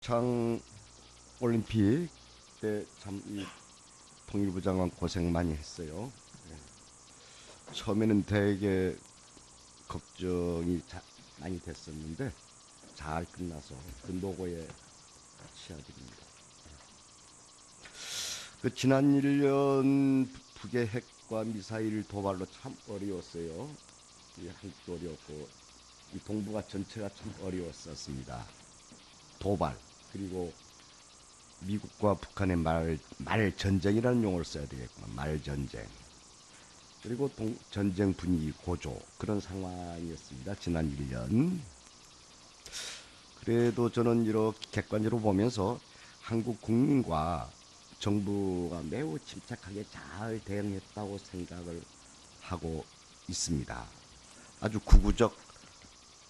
평창 올림픽 때 참 이 통일부 장관 고생 많이 했어요. 처음에는 되게 걱정이 많이 됐었는데 잘 끝나서 그 노고에 치아드립니다. 그 지난 1년 북의 핵과 미사일 도발로 참 어려웠어요. 이 한국도 어려웠고 이 동북아 전체가 참 어려웠었습니다. 도발 그리고 미국과 북한의 말 전쟁이라는 용어를 써야 되겠구만. 말 전쟁. 그리고 전쟁 분위기 고조 그런 상황이었습니다. 지난 1년. 그래도 저는 이렇게 객관적으로 보면서 한국 국민과 정부가 매우 침착하게 잘 대응했다고 생각을 하고 있습니다. 아주 구구적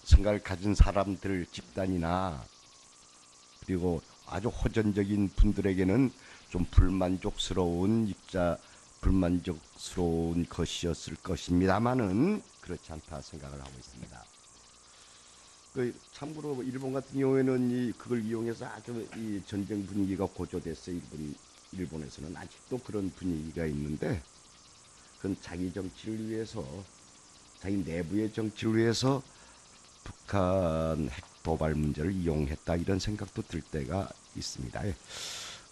생각을 가진 사람들 집단이나 그리고 아주 호전적인 분들에게는 좀 불만족스러운 것이었을 것입니다만은 그렇지 않다 생각을 하고 있습니다. 참고로 일본 같은 경우에는 그걸 이용해서 아주 이 전쟁 분위기가 고조됐어요. 일본에서는 아직도 그런 분위기가 있는데 그건 자기 정치를 위해서 자기 내부의 정치를 위해서 북한 핵 도발 문제를 이용했다 이런 생각도 들 때가 있습니다.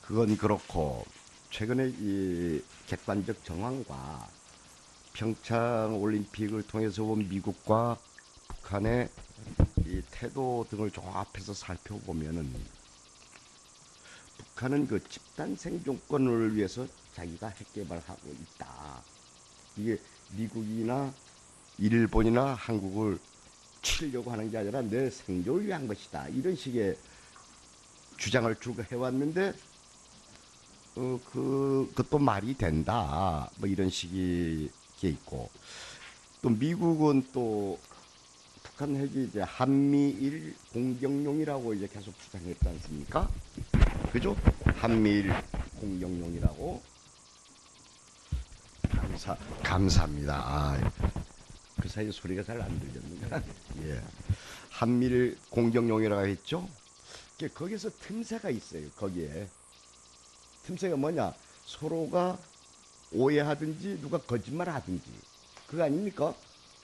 그건 그렇고 최근에 이 객관적 정황과 평창 올림픽을 통해서 본 미국과 북한의 이 태도 등을 종합해서 살펴보면은 북한은 그 집단 생존권을 위해서 자기가 핵 개발하고 있다. 이게 미국이나 일본이나 한국을 치려고 하는 게 아니라 내 생존을 위한 것이다. 이런 식의 주장을 쭉 해왔는데 그것도 말이 된다. 뭐 이런 식의 게 있고 또 미국은 또 북한 핵이 이제 한미일 공격용이라고 이제 계속 주장했지 않습니까? 그죠? 한미일 공격용이라고. 감사합니다. 그 사이에 소리가 잘 안 들렸는데. 예. 한미일 공격용이라고 했죠? 거기서 틈새가 있어요. 거기에. 틈새가 뭐냐? 서로가 오해하든지 누가 거짓말하든지. 그거 아닙니까?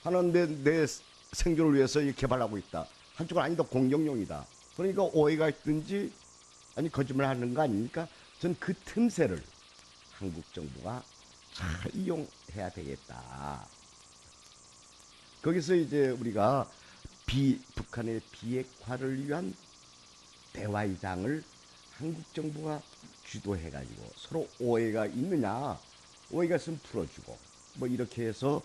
하나는 내 생존을 위해서 개발하고 있다. 한쪽은 아니다. 공격용이다. 그러니까 오해가 있든지 아니 거짓말하는 거 아닙니까? 전 그 틈새를 한국 정부가 잘 이용해야 되겠다. 거기서 이제 우리가 북한의 비핵화를 위한 대화의 장을 한국 정부가 주도해가지고 서로 오해가 있느냐, 오해가 있으면 풀어주고 뭐 이렇게 해서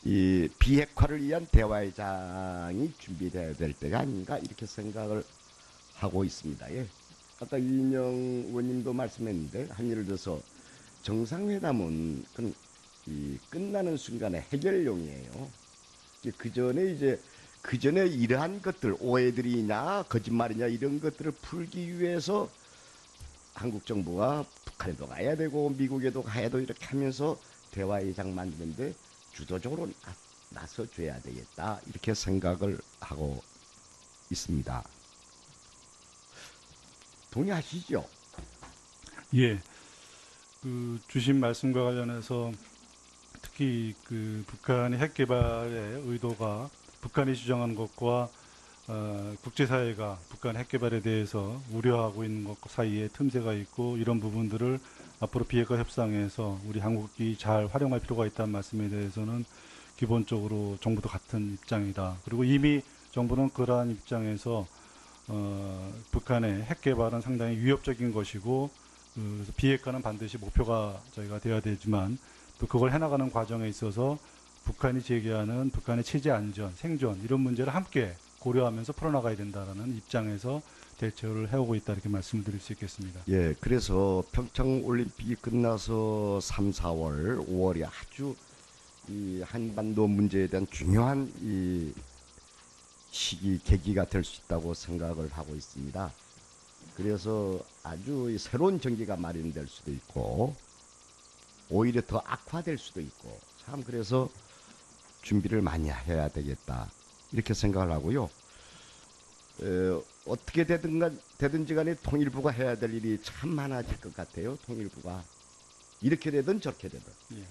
이 비핵화를 위한 대화의 장이 준비돼야 될 때가 아닌가 이렇게 생각을 하고 있습니다. 예. 아까 이인영 의원님도 말씀했는데 한예를 들어서 정상회담은 이 끝나는 순간에 해결용이에요. 그 전에 이러한 것들 오해들이냐 거짓말이냐 이런 것들을 풀기 위해서 한국 정부가 북한에도 가야 되고 미국에도 가야 되고 이렇게 하면서 대화의 장 만드는데 주도적으로 나서줘야 되겠다 이렇게 생각을 하고 있습니다. 동의하시죠? 예. 주신 말씀과 관련해서 특히 북한의 핵 개발의 의도가 북한이 주장하는 것과 국제사회가 북한 핵 개발에 대해서 우려하고 있는 것 사이에 틈새가 있고 이런 부분들을 앞으로 비핵화 협상에서 우리 한국이 잘 활용할 필요가 있다는 말씀에 대해서는 기본적으로 정부도 같은 입장이다. 그리고 이미 정부는 그러한 입장에서 북한의 핵 개발은 상당히 위협적인 것이고 비핵화는 반드시 목표가 저희가 되어야 되지만 또 그걸 해나가는 과정에 있어서 북한이 제기하는 북한의 체제 안전, 생존 이런 문제를 함께 고려하면서 풀어나가야 된다는 입장에서 대처를 해오고 있다 이렇게 말씀을 드릴 수 있겠습니다. 예, 그래서 평창 올림픽이 끝나서 3, 4월, 5월이 아주 이 한반도 문제에 대한 중요한 이 시기, 계기가 될 수 있다고 생각을 하고 있습니다. 그래서 아주 새로운 전기가 마련될 수도 있고 오히려 더 악화될 수도 있고 참 그래서 준비를 많이 해야 되겠다 이렇게 생각을 하고요. 어떻게 되든지 간에 통일부가 해야 될 일이 참 많아질 것 같아요. 통일부가 이렇게 되든 저렇게 되든. 예.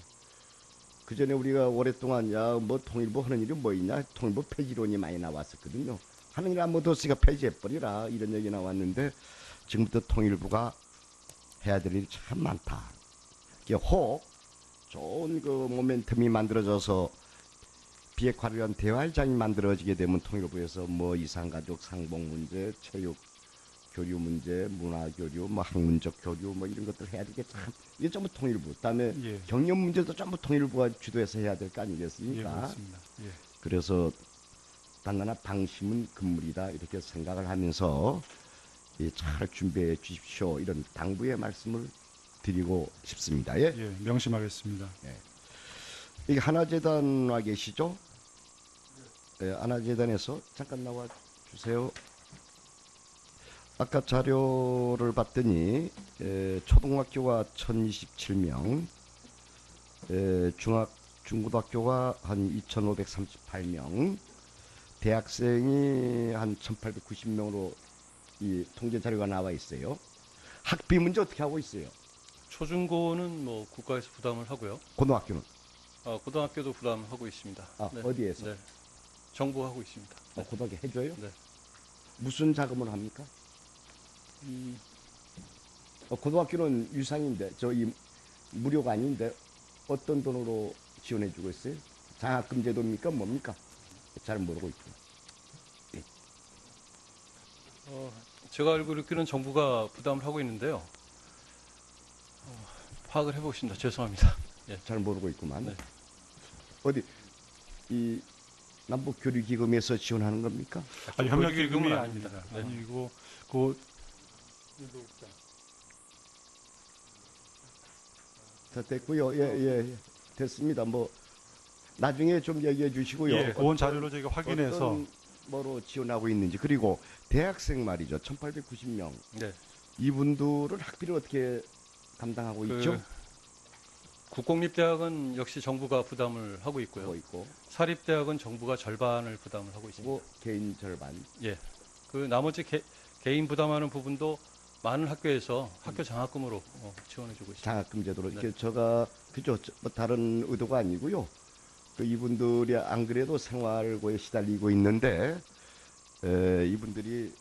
그 전에 우리가 오랫동안 야 뭐 통일부 하는 일이 뭐 있냐, 통일부 폐지론이 많이 나왔었거든요. 하는 일 안 못했으니까 폐지해버리라 이런 얘기 나왔는데 지금부터 통일부가 해야 될 일이 참 많다. 이게 혹 좋은 그 모멘텀이 만들어져서 비핵화를 위한 대화의장이 만들어지게 되면 통일부에서 뭐 이산가족 상봉 문제, 체육 교류 문제, 문화 교류, 뭐 학문적 교류 뭐 이런 것들 해야 되게 참 이게 전부 통일부. 그다음에 예. 경영 문제도 전부 통일부가 주도해서 해야 될 거 예, 아니겠습니까? 그렇습니다. 예. 그래서 단단한 방심은 금물이다 이렇게 생각을 하면서 잘 준비해 주십시오 이런 당부의 말씀을 드리고 싶습니다. 예. 예, 명심하겠습니다. 이게 하나재단 와 계시죠? 예, 하나재단에서 잠깐 나와 주세요. 아까 자료를 봤더니 초등학교가 1027명, 중고등학교가 한 2538명, 대학생이 한 1890명으로 이 통계 자료가 나와 있어요. 학비 문제 어떻게 하고 있어요? 초중고는 뭐 국가에서 부담을 하고요. 고등학교는 고등학교도 부담하고 있습니다. 아, 어디에서? 네. 정부 하고 있습니다. 네. 고등학교 해줘요? 네. 무슨 자금을 합니까? 고등학교는 유상인데 저희 무료가 아닌데 어떤 돈으로 지원해주고 있어요? 장학금 제도입니까? 뭡니까? 잘 모르고 있고. 제가 알고 있기로는 정부가 부담을 하고 있는데요. 파악을 해보겠습니다. 죄송합니다. 잘 모르고 있구만. 네. 어디 이 남북 교류 기금에서 지원하는 겁니까? 아니, 협력 기금이 기금은 아닙니다. 아닙니다. 네. 아니고 그 다 됐고요. 예. 됐습니다. 뭐 나중에 좀 얘기해 주시고요. 예, 그원 자료로 저희가 확인해서 어떤 뭐로 지원하고 있는지 그리고 대학생 말이죠. 1890명. 네. 이분들은 학비를 어떻게 감당하고 있죠? 국공립대학은 역시 정부가 부담을 하고 있고요. 하고 있고 사립대학은 정부가 절반을 부담을 하고 있습니다. 그리고 개인 절반. 예. 그 나머지 개인 부담하는 부분도 많은 학교에서 학교 장학금으로 지원해주고 있습니다. 장학금 제도로 네. 이렇게 제가 그죠 뭐 다른 의도가 아니고요. 그 이분들이 안 그래도 생활고에 시달리고 있는데 이분들이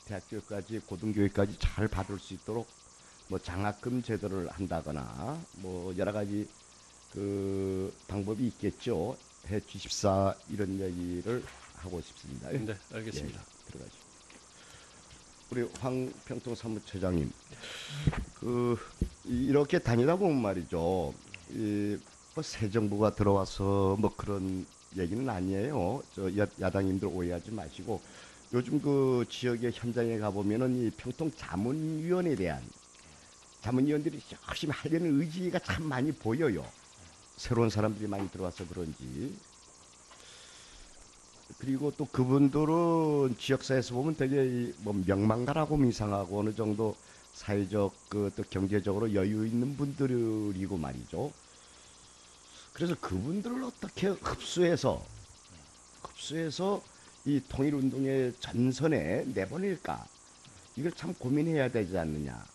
대학교까지 고등교육까지 잘 받을 수 있도록 뭐 장학금 제도를 한다거나 뭐 여러 가지 그 방법이 있겠죠. 해 주십사 이런 얘기를 하고 싶습니다. 네, 알겠습니다. 예, 들어가시죠. 우리 황평통 사무처장님, 이렇게 다니다 보면 말이죠. 뭐 새 정부가 들어와서 뭐 그런 얘기는 아니에요. 저 야당님들 오해하지 마시고 요즘 그 지역의 현장에 가보면은 이 평통 자문위원에 대한 자문위원들이 열심히 하려는 의지가 참 많이 보여요. 새로운 사람들이 많이 들어와서 그런지. 그리고 또 그분들은 지역사회에서 보면 되게 뭐 명망가라고 이상하고 어느 정도 사회적 또 경제적으로 여유 있는 분들이고 말이죠. 그래서 그분들을 어떻게 흡수해서 이 통일운동의 전선에 내보낼까? 이걸 참 고민해야 되지 않느냐.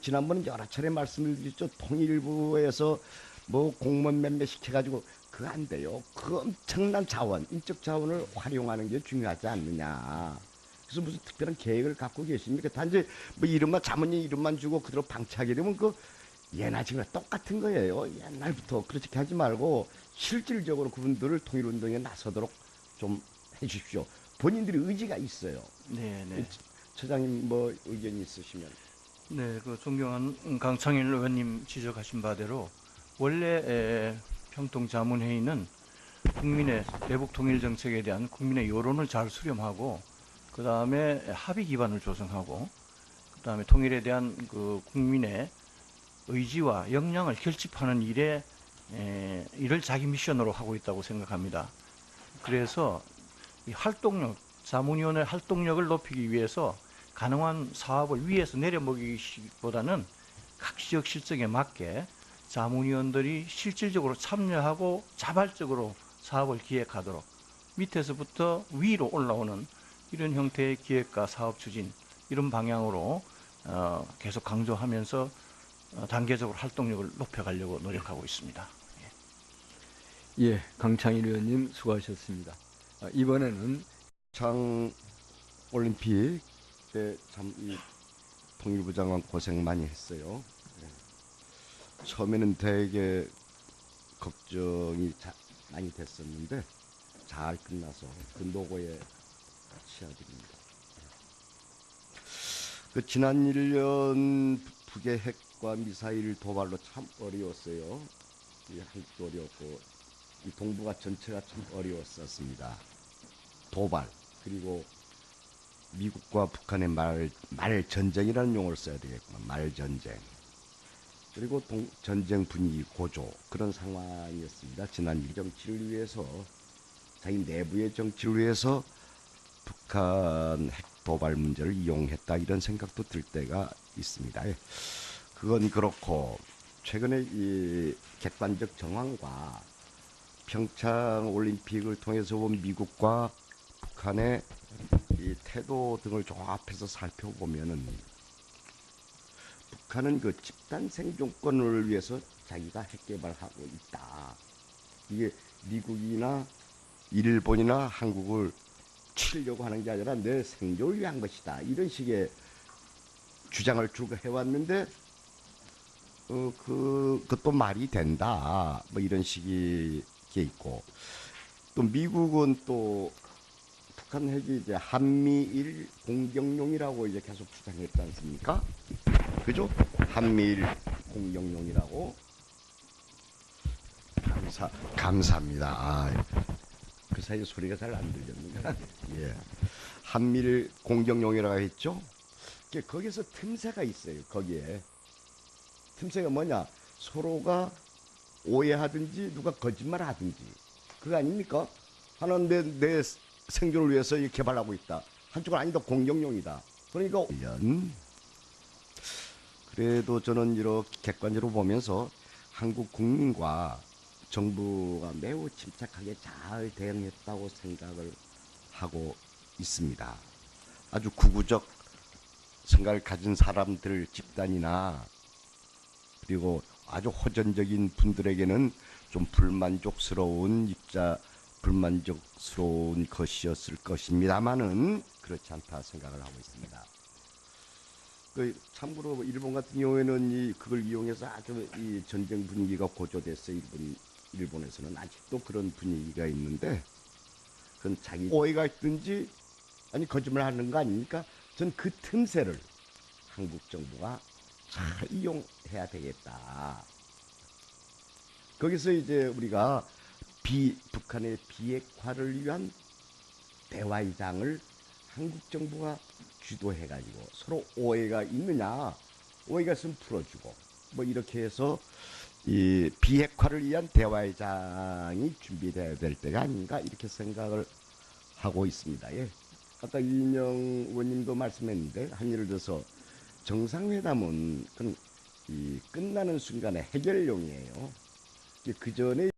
지난번에 여러 차례 말씀을 드렸죠. 통일부에서 뭐 공무원 몇몇 시켜가지고 그거 안 돼요. 그 엄청난 자원, 인적 자원을 활용하는 게 중요하지 않느냐. 그래서 무슨 특별한 계획을 갖고 계십니까? 단지 뭐 이름만 자문위 이름만 주고 그대로 방치하게 되면 그 예나 지금이나 똑같은 거예요. 옛날부터 그렇게 하지 말고 실질적으로 그분들을 통일운동에 나서도록 좀 해주십시오. 본인들이 의지가 있어요. 네. 처장님 뭐 의견이 있으시면. 네, 그 존경한 강창일 의원님 지적하신 바대로 원래 평통자문회의는 국민의 대북 통일 정책에 대한 국민의 여론을 잘 수렴하고 그 다음에 합의 기반을 조성하고 그 다음에 통일에 대한 그 국민의 의지와 역량을 결집하는 일을 자기 미션으로 하고 있다고 생각합니다. 그래서 이 활동력, 자문위원회 활동력을 높이기 위해서 가능한 사업을 위에서 내려먹이기보다는 각 지역 실정에 맞게 자문위원들이 실질적으로 참여하고 자발적으로 사업을 기획하도록 밑에서부터 위로 올라오는 이런 형태의 기획과 사업 추진 이런 방향으로 계속 강조하면서 단계적으로 활동력을 높여가려고 노력하고 있습니다. 예, 강창일 의원님 수고하셨습니다. 이번에는 평창 올림픽 때 참 이 통일부 장관 고생 많이 했어요. 예. 처음에는 되게 걱정이 많이 됐었는데 잘 끝나서 그 노고에 치아드립니다. 그 지난 1년 북의 핵과 미사일 도발로 참 어려웠어요. 이 한국도 어려웠고 이 동북아 전체가 참 어려웠었습니다. 도발 그리고 미국과 북한의 말 전쟁이라는 용어를 써야 되겠구만. 말 전쟁. 그리고 전쟁 분위기 고조 그런 상황이었습니다. 지난 일 정치를 위해서 자기 내부의 정치를 위해서 북한 핵 도발 문제를 이용했다 이런 생각도 들 때가 있습니다. 예. 그건 그렇고 최근에 이 객관적 정황과 평창 올림픽을 통해서 본 미국과 북한의 이 태도 등을 종합해서 살펴보면은 북한은 그 집단 생존권을 위해서 자기가 핵 개발하고 있다. 이게 미국이나 일본이나 한국을 치려고 하는 게 아니라 내 생존을 위한 것이다. 이런 식의 주장을 쭉 해왔는데 그것도 말이 된다. 뭐 이런 식의 게 있고 또 미국은 또 북한 핵이 이제 한미일 공격용이라고 이제 계속 주장했지 않습니까? 그죠? 한미일 공격용이라고. 감사합니다. 그 사이에 소리가 잘 안 들렸는데. 예. 한미일 공격용이라고 했죠? 거기서 틈새가 있어요. 거기에. 틈새가 뭐냐? 서로가 오해하든지 누가 거짓말하든지 그거 아닙니까? 하나는 내 생존을 위해서 개발하고 있다. 한쪽은 아니다. 공격용이다. 그러니까 그래도 저는 이렇게 객관적으로 보면서 한국 국민과 정부가 매우 침착하게 잘 대응했다고 생각을 하고 있습니다. 아주 구구적 생각을 가진 사람들 집단이나 그리고 아주 호전적인 분들에게는 좀 불만족스러운 것이었을 것입니다만은 그렇지 않다 생각을 하고 있습니다. 참고로 일본 같은 경우에는 그걸 이용해서 아주 이 전쟁 분위기가 고조됐어요. 일본에서는 아직도 그런 분위기가 있는데 그건 자기 오해가 있든지 아니 거짓말하는 거 아닙니까? 전 그 틈새를 한국 정부가 잘 이용해야 되겠다. 거기서 이제 우리가 북한의 비핵화를 위한 대화의 장을 한국 정부가 주도해가지고 서로 오해가 있느냐 오해가 있으면 풀어주고 뭐 이렇게 해서 이 비핵화를 위한 대화의 장이 준비돼야 될 때가 아닌가 이렇게 생각을 하고 있습니다. 예. 아까 이인영 의원님도 말씀했는데 한예를 들어서 정상회담은 이 끝나는 순간에 해결용이에요. 그 전에